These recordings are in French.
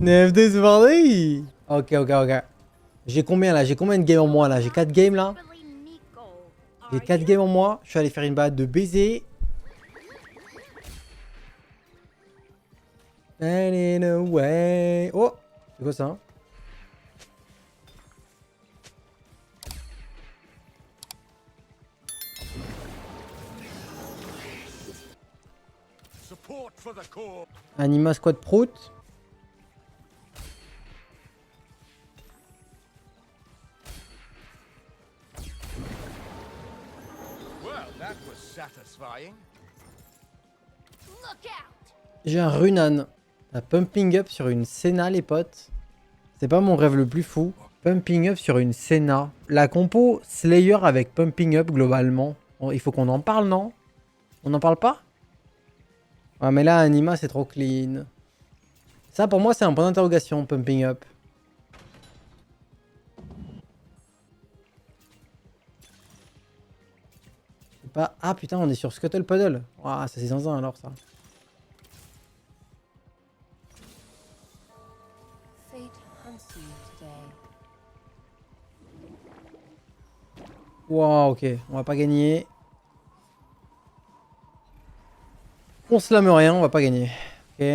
NFD c'est parti. Ok, ok, ok. J'ai combien là? J'ai combien de games en moi là? J'ai 4 games là. J'ai 4 games en moi. Je suis allé faire une balade de baiser. And away. Oh! C'est quoi ça? Anima Squad Prout. J'ai un Runan. La Pumping Up sur une Senna, les potes. C'est pas mon rêve le plus fou. Pumping Up sur une Senna. La compo Slayer avec Pumping Up, globalement. Il faut qu'on en parle, non? On n'en parle pas? Ouais, mais là, Anima, c'est trop clean. Ça, pour moi, c'est un point d'interrogation, Pumping Up. C'est pas... Ah, putain, on est sur Scuttle Puddle. Ouah, ça, c'est zinzin, alors, ça. Wow, ok, on va pas gagner. On se lame rien, on va pas gagner. Ok.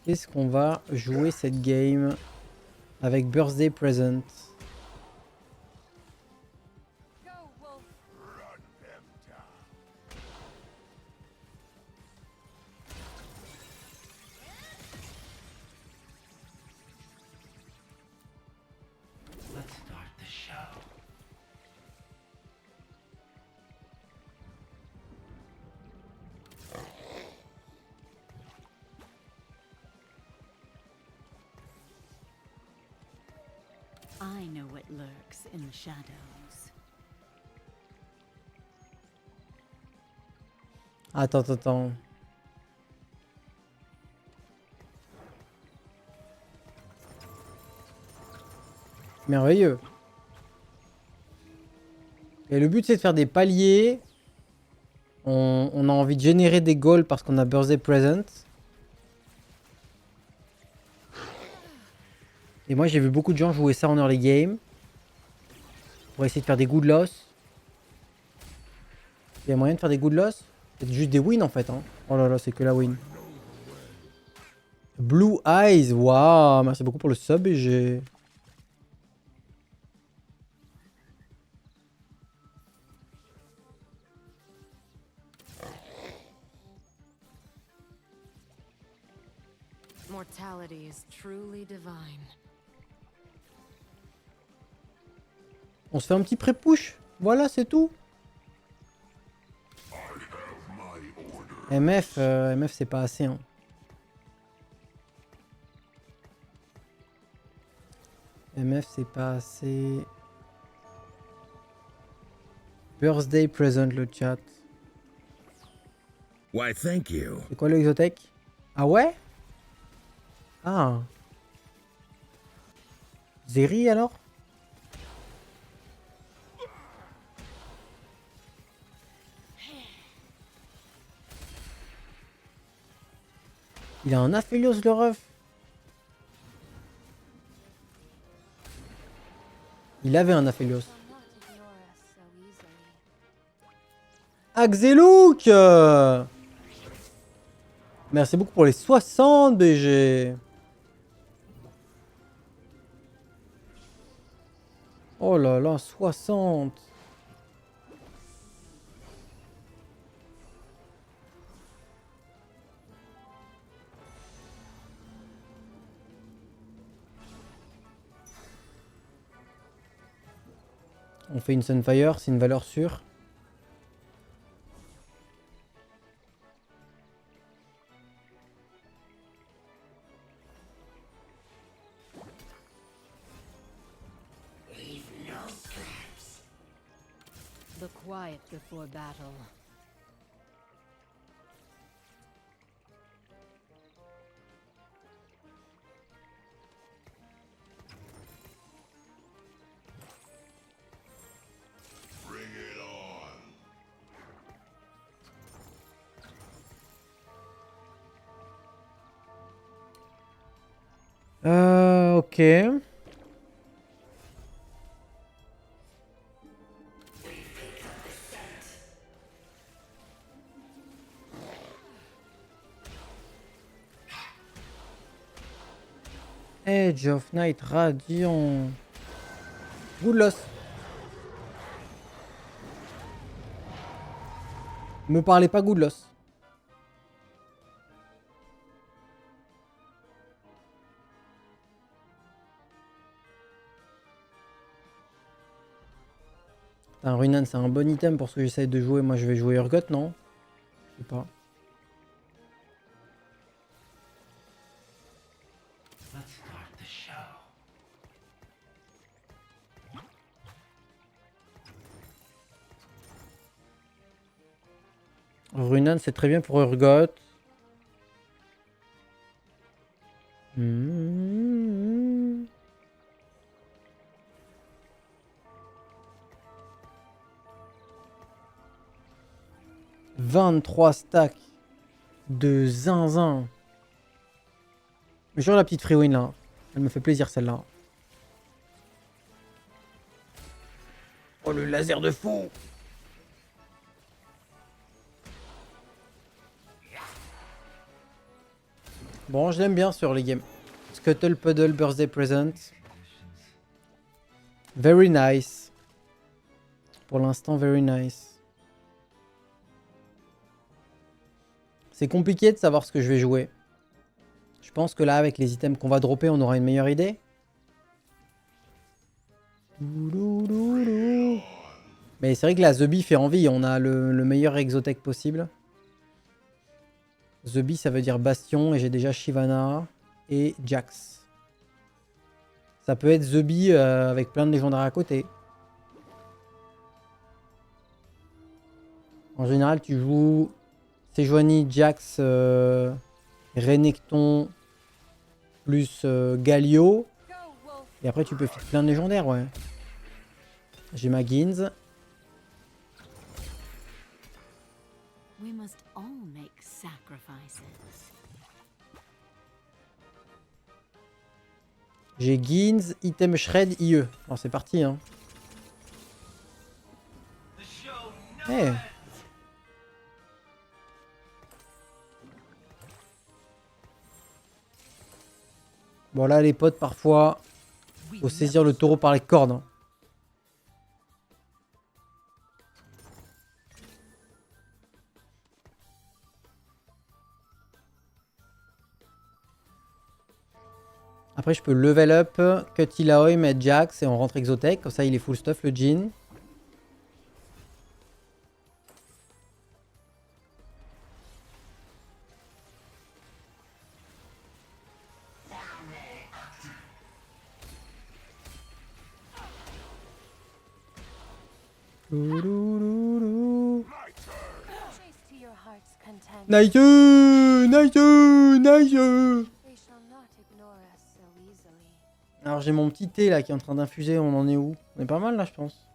Qu'est-ce qu'on va jouer cette game avec Birthday Present? I know what lurks in the shadows. Attends, attends. Merveilleux. Et le but c'est de faire des paliers. On a envie de générer des goals parce qu'on a Birthday Present. Et moi j'ai vu beaucoup de gens jouer ça en early game. Pour essayer de faire des good loss. Il y a moyen de faire des good loss? C'est juste des wins en fait. Hein. Oh là là, c'est que la win. Blue Eyes, waouh, merci beaucoup pour le sub et j'ai... Mortality is truly divine. On se fait un petit pré-push. Voilà, c'est tout. MF, MF c'est pas assez. Hein. MF c'est pas assez. Birthday present le chat. Why, thank you. C'est quoi le exotech? Ah ouais? Ah. Zeri alors? Il a un Aphelios le ref. Il avait un Aphelios. Axelouk! Merci beaucoup pour les 60 BG. Oh là là, 60. On fait une Sunfire, c'est une valeur sûre. The quiet before battle. Ok. Edge of Night Radiant. Good loss. Me parlez pas good loss. Un Runan, c'est un bon item pour ce que j'essaie de jouer. Moi, je vais jouer Urgot, non? Je sais pas. Runan, c'est très bien pour Urgot. Mmh. 23 stacks de zinzin. Mais genre la petite free win là. Elle me fait plaisir celle-là. Oh le laser de fou. Bon, je l'aime bien sur les games. Scuttle Puddle Birthday Present. Very nice. Pour l'instant, very nice. C'est compliqué de savoir ce que je vais jouer. Je pense que là, avec les items qu'on va dropper, on aura une meilleure idée. Mais c'est vrai que la The Bee fait envie. On a le meilleur exotech possible. The Bee, ça veut dire Bastion. Et j'ai déjà Shyvana et Jax. Ça peut être The Bee avec plein de légendaires à côté. En général, tu joues Sejuani, Jax, Renekton, plus Galio. Et après, tu peux faire plein de légendaires, ouais. J'ai ma Ginz. We must all make sacrifices. J'ai Ginz, item shred, IE. Alors c'est parti, hein. Eh. Bon là les potes parfois, faut saisir le taureau par les cornes. Hein. Après je peux level up, cut Ilaoi, mettre Jax et on rentre Exotech. Comme ça il est full stuff le Jhin. Nice, nice, nice. Alors j'ai mon petit thé là qui est en train d'infuser, on en est où? On est pas mal là je pense.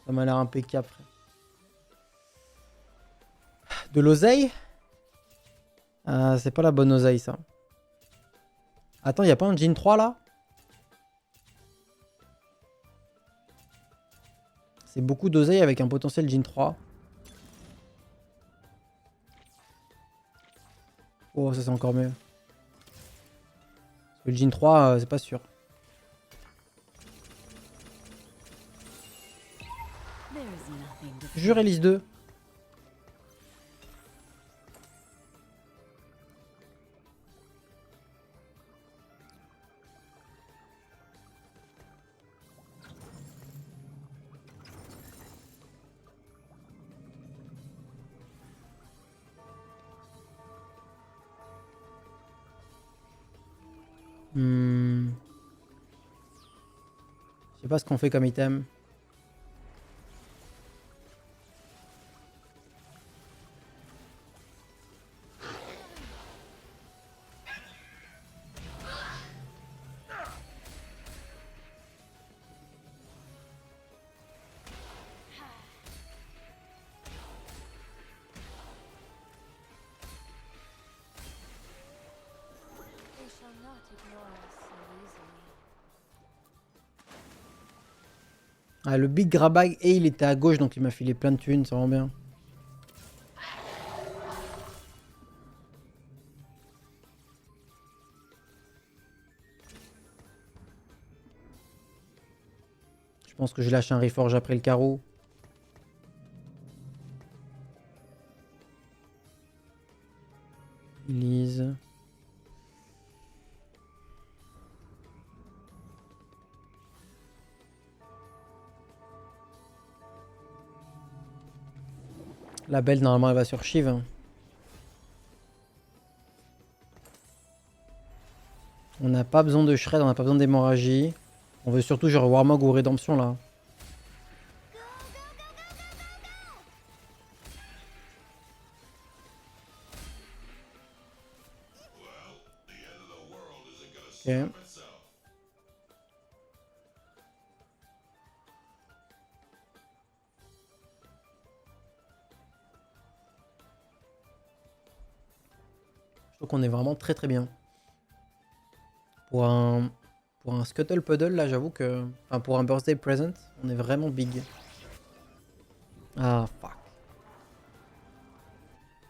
Ça m'a l'air impeccable frère. De l'oseille? C'est pas la bonne oseille ça. Attends, y a pas un Jhin 3 là? C'est beaucoup d'oseille avec un potentiel Jhin 3. Oh, ça c'est encore mieux. Parce que le Jhin 3, c'est pas sûr. Jure Elise 2. Je sais pas ce qu'on fait comme item. cannot ignore us so easily. Ah, le Big Grabag, et il était à gauche, donc il m'a filé plein de thunes, ça rend bien. Je pense que je lâche un Reforge après le carreau. Elise. La belle, normalement, elle va sur Shiv. Hein. On n'a pas besoin de shred, on n'a pas besoin d'hémorragie. On veut surtout genre Warmog ou Rédemption là. Ok. Je trouve qu'on est vraiment très très bien. Pour un Scuttle Puddle là, j'avoue que... Enfin, pour un Birthday Present, on est vraiment big. Ah, fuck.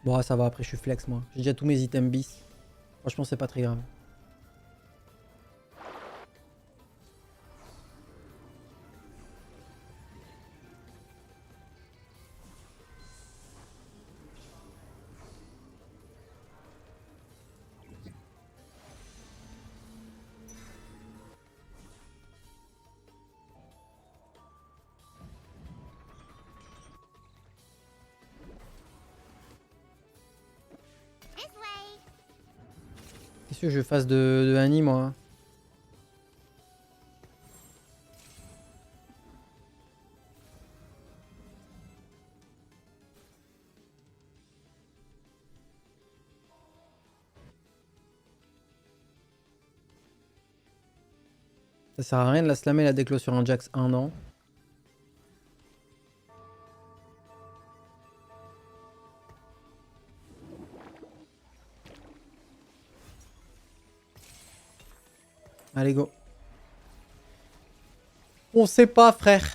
Bon, ça va, après je suis flex moi. J'ai déjà tous mes items bis. Franchement, c'est pas très grave. Qu'est-ce que je fasse de Annie moi? Ça sert à rien de la slammer la déclo sur un Jax 1 an. Allez go. On sait pas frère.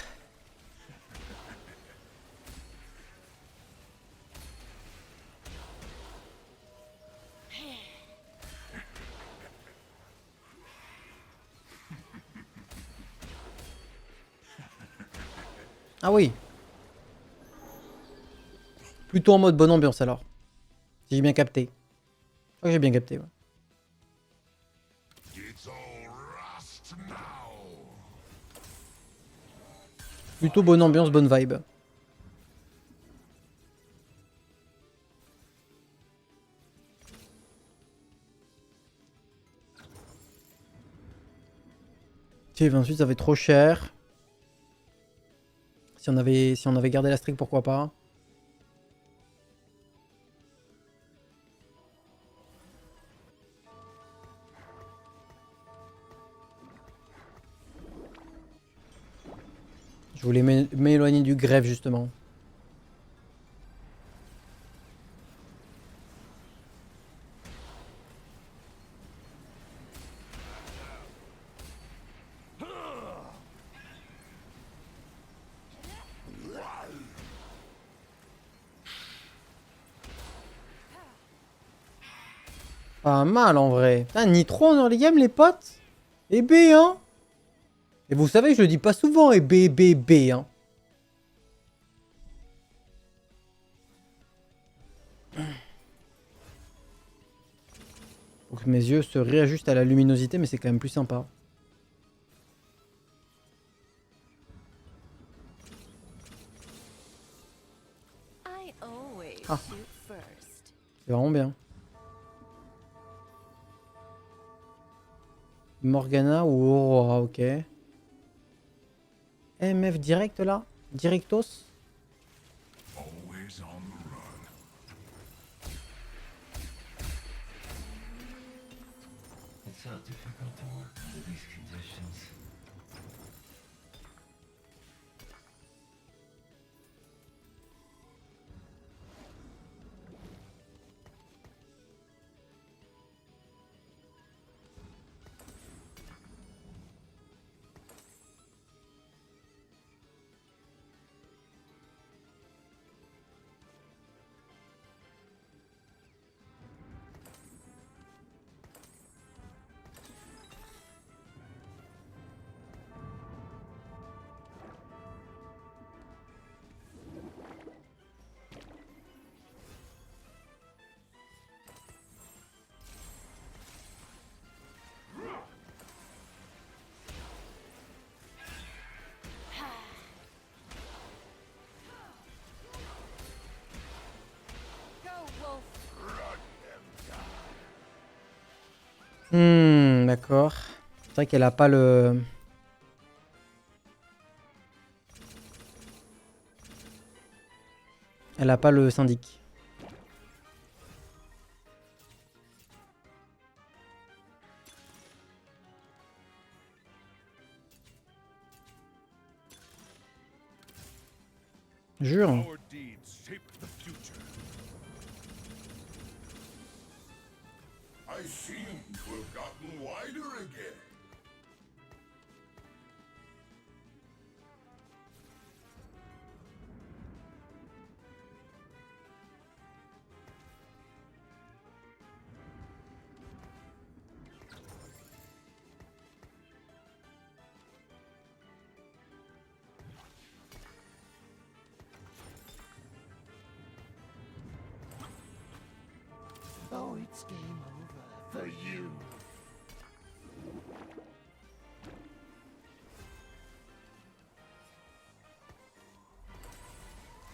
Ah oui. Plutôt en mode bonne ambiance alors. Si j'ai bien capté. Je crois que j'ai bien capté. Ouais. Plutôt bonne ambiance, bonne vibe. Ok, 28 ça fait trop cher. Si on avait gardé la streak, pourquoi pas. Je voulais m'éloigner du grève justement. Pas mal en vrai. Putain, Nitro en early game les potes. Et B hein. Et vous savez, je le dis pas souvent, et B, B, B hein. Faut que mes yeux se réajustent à la luminosité, mais c'est quand même plus sympa. I always Ah. shoot first. C'est vraiment bien. Morgana ou Aurora, ok. MF direct là? Directos? It's not difficult to work under these conditions. D'accord. C'est vrai qu'elle a pas le... Elle a pas le syndic. Jure. Our deeds shape the future. I seem to have gotten wider again. Oh, it's game over for you.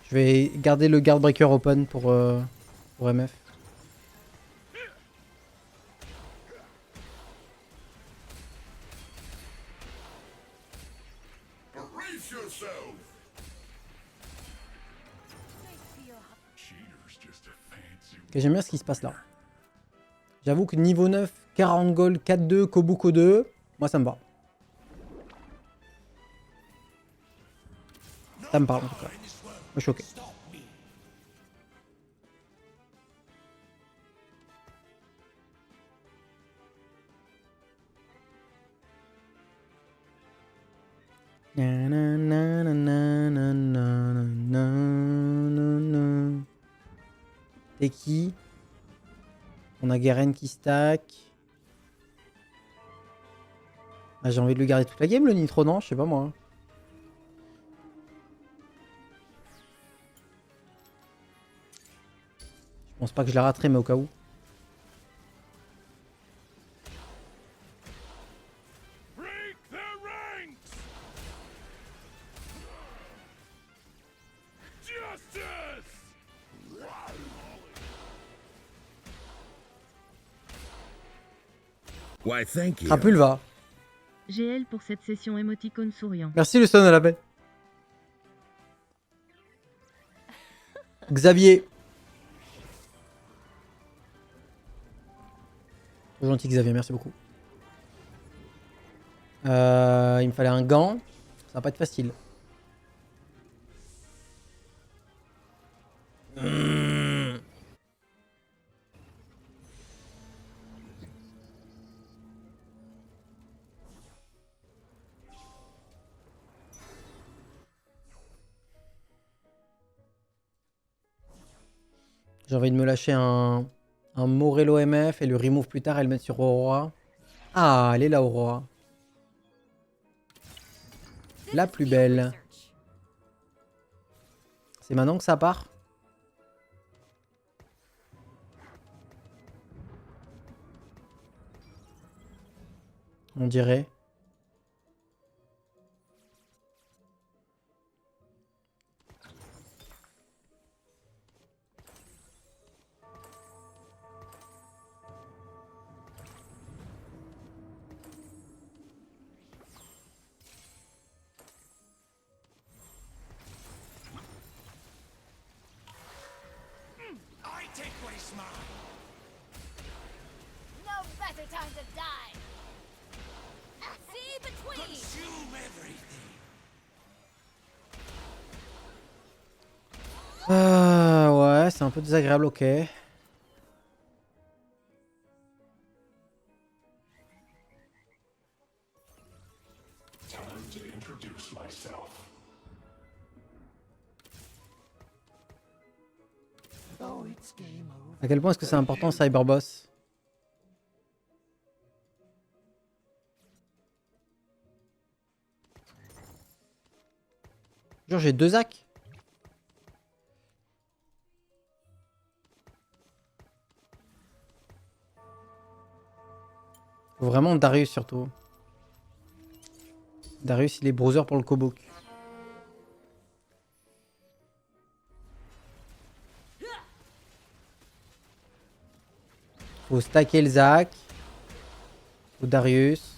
Je vais garder le guard breaker open pour MF. Brace yourself. Cheater's just a fancy. Ok, j'aime bien ce qui se passe là. J'avoue que niveau 9, 40 gold, 4-2, Kobuko 2, moi ça me va. Ça me parle en tout cas. Moi je suis ok. T'es qui? On a Garen qui stack. Ah, j'ai envie de le garder toute la game le Nitro, non? Je sais pas moi. Je pense pas que je la raterai, mais au cas où. Break the ranks! Justice! Why, thank you. Crapulva. GL pour cette session émoticône souriant. Merci le stun à la belle. Xavier. Trop gentil Xavier, merci beaucoup. Il me fallait un gant. Ça va pas être facile. J'ai envie de me lâcher un Morello MF et le remove plus tard et le mettre sur Aurora. Ah, elle est là Aurora. La plus belle. C'est maintenant que ça part. On dirait. I take what is mine. No better time to die. See between. Consume everything. Ouais, c'est un peu désagréable, ok. Time to introduce myself. Oh, it's game over. À quel point est-ce que c'est important Cyberboss? Genre j'ai 2 hacks. Faut vraiment Darius surtout. Darius il est browser pour le Kobok. Faut stacker le Zac. Ou Darius.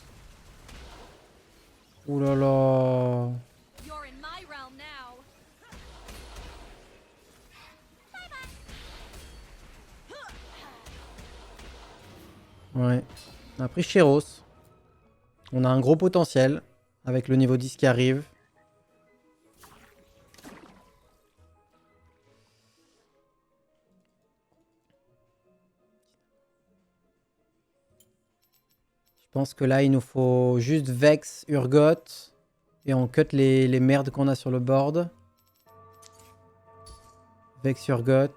Ouh là là. You're in my realm now. Ouais. On a pris Chéros. On a un gros potentiel avec le niveau 10 qui arrive. Je pense que là, il nous faut juste Vex, Urgot. Et on cut les merdes qu'on a sur le board. Vex, Urgot.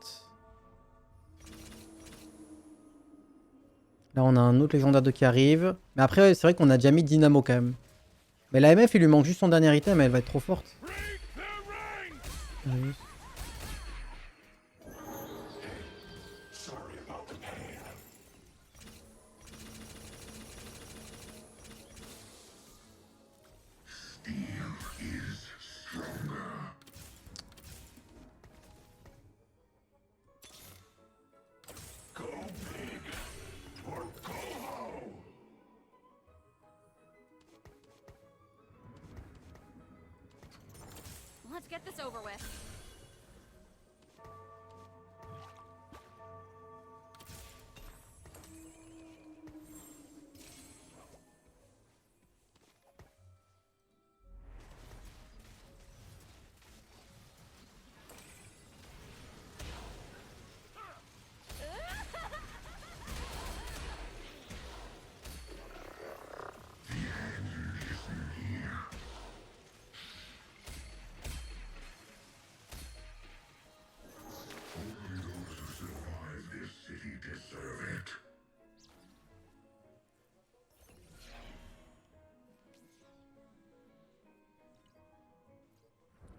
Là, on a un autre légendaire 2 qui arrive. Mais après, c'est vrai qu'on a déjà mis Dynamo quand même. Mais la MF, il lui manque juste son dernier item, elle va être trop forte. Break their ranks! Oui. Sorry about the pain. Go big or go home. Let's get this over with.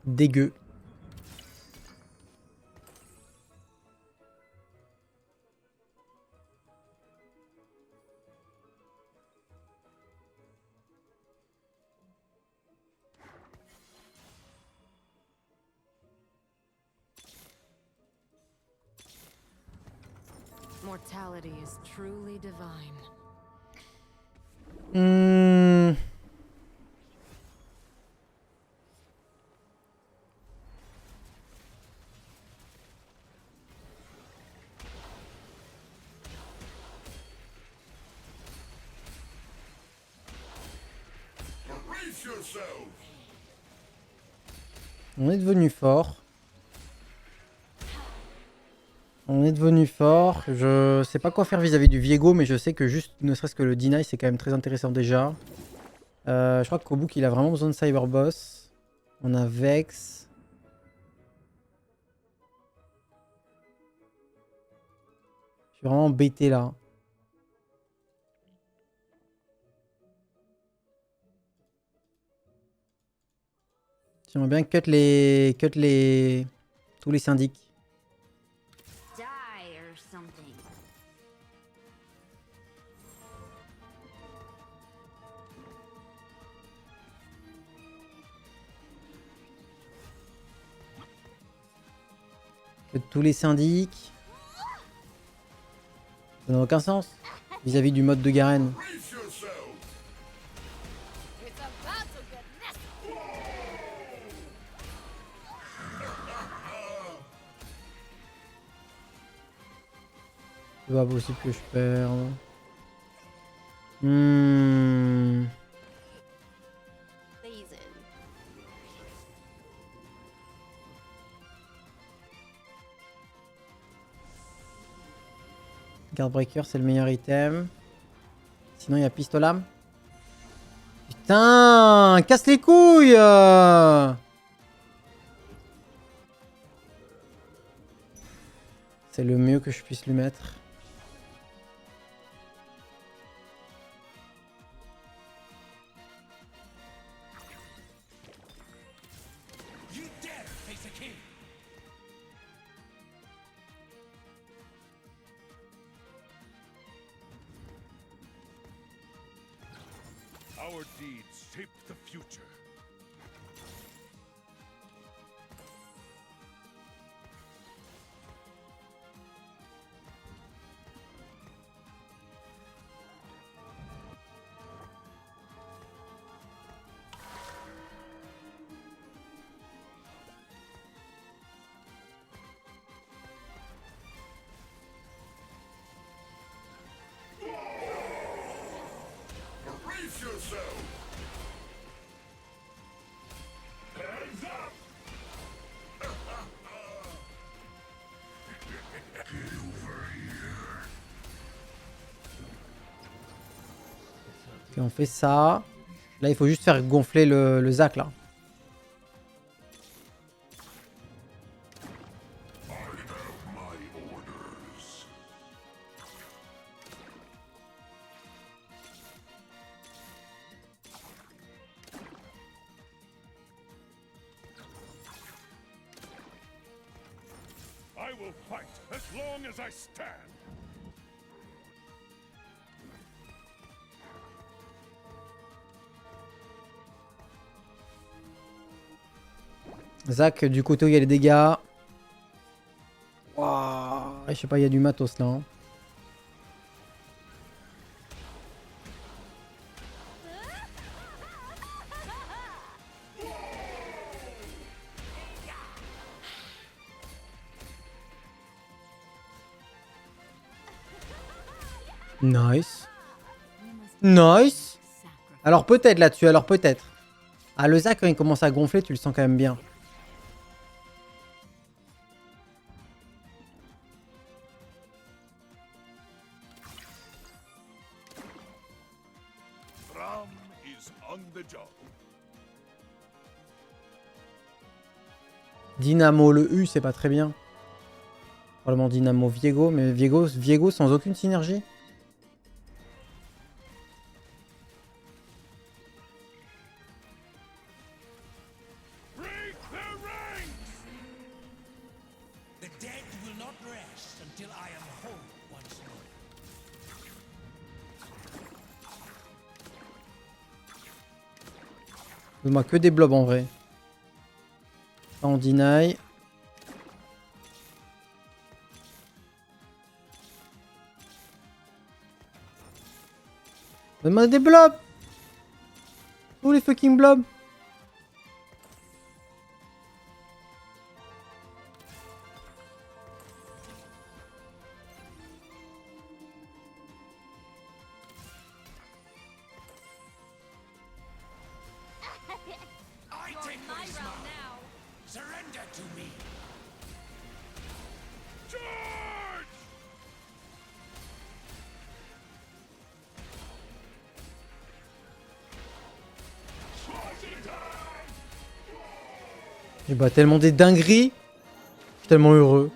Dégueu. Mortality is truly divine. Hmm. Brace yourself. On est devenu fort. On est devenu fort. Je sais pas quoi faire vis-à-vis du Viego, mais je sais que juste, ne serait-ce que le deny, c'est quand même très intéressant déjà. Je crois qu'au bout, il a vraiment besoin de Cyberboss. On a Vex. Je suis vraiment embêté là. J'aimerais bien cut tous les syndics. Die or something. Cut tous les syndics. Ça n'a aucun sens vis-à-vis du mode de Garen. Brace yourself. It's about to get messy. C'est pas possible que je perde. Hmm. Season. Guardbreaker, c'est le meilleur item. Sinon, il y a Pistolam. Putain, casse les couilles. C'est le mieux que je puisse lui mettre. You dare face a king. Our deeds shape the future. on fait ça. Là, il faut juste faire gonfler le Zac, là. I will fight as long as I stand. Zac, du côté où il y a les dégâts. Waouh, je sais pas, il y a du matos là. Hein. Nice. Nice. Alors peut-être là-dessus, alors peut-être. Ah, le Zac, quand il commence à gonfler, tu le sens quand même bien. Ram is on the job. Dynamo, le U, c'est pas très bien. Probablement Dynamo Viego, mais Viego sans aucune synergie. Break their ranks! The dead will not rest until I am whole once more. Donne-moi que des blobs en vrai. Ça, on deny. Donne-moi des blobs. Tous les fucking blobs. I You're take in what my is realm mine. now. Surrender to me. Charge! Et bah tellement des dingueries. Je suis tellement heureux.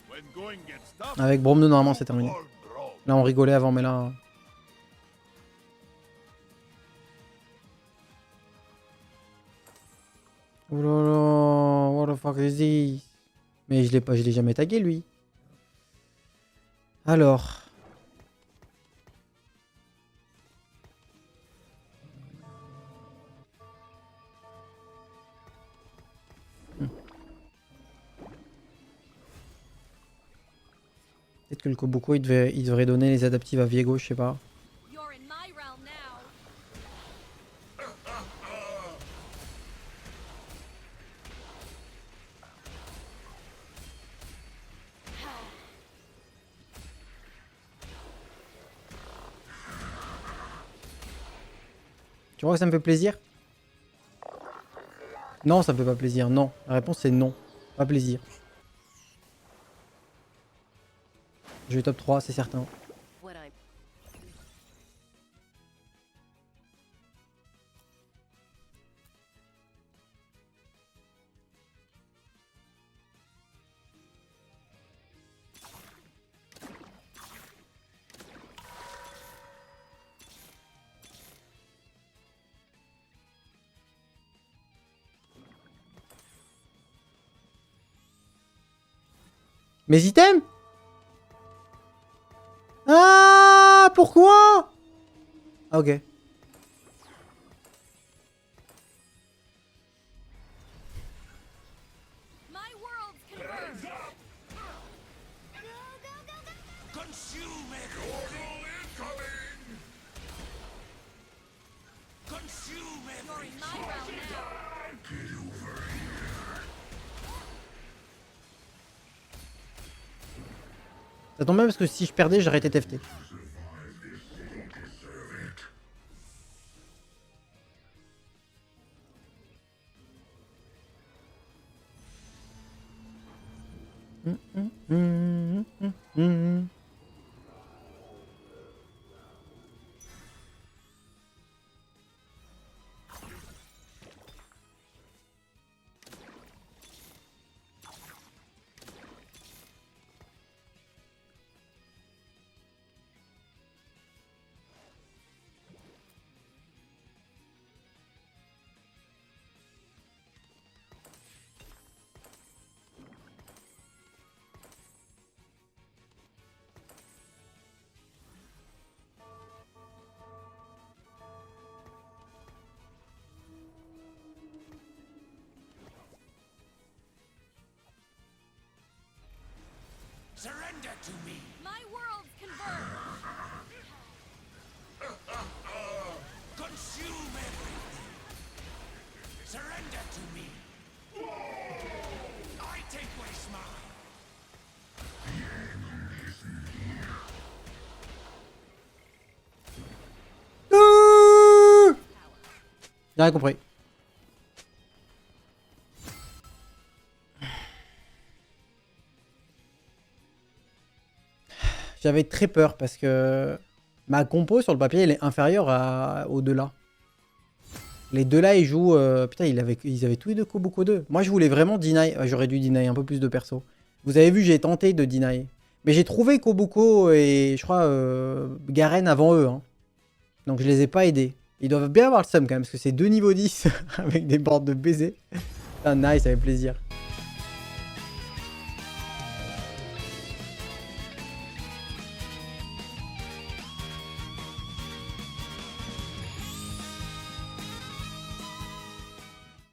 When going gets tough, Avec Brome 2, normalement c'est terminé. all wrong. Là on rigolait avant, mais là... Oh là là, what the fuck is this? Mais je l'ai jamais tagué lui. Alors... Peut-être que le Kobuko il devrait donner les adaptives à Viego, je sais pas. You're in my realm now. Tu vois que ça me fait plaisir? Non, ça me fait pas plaisir, non. La réponse c'est non. Pas plaisir. Je vais top 3, c'est certain. What I Mes items? Ah, pourquoi? Ah, ok. My worlds converge. Consume everything. Consume You're in everything. my realm now. Ça tombe bien parce que si je perdais, j'aurais été TFT. Surrender to me. My worlds converge. Consume everything. Surrender to me. I take what is mine. J'ai rien compris. J'avais très peur parce que ma compo sur le papier elle est inférieure aux deux là. Les deux là ils jouent. Putain, ils avaient tous les deux Kobuko 2. Moi je voulais vraiment deny. J'aurais dû deny un peu plus de perso. Vous avez vu, j'ai tenté de deny. Mais j'ai trouvé Kobuko et je crois Garen avant eux. Hein. Donc je les ai pas aidés. Ils doivent bien avoir le seum quand même parce que c'est 2 niveaux 10 avec des boards de baiser. Ah, nice, ça fait plaisir.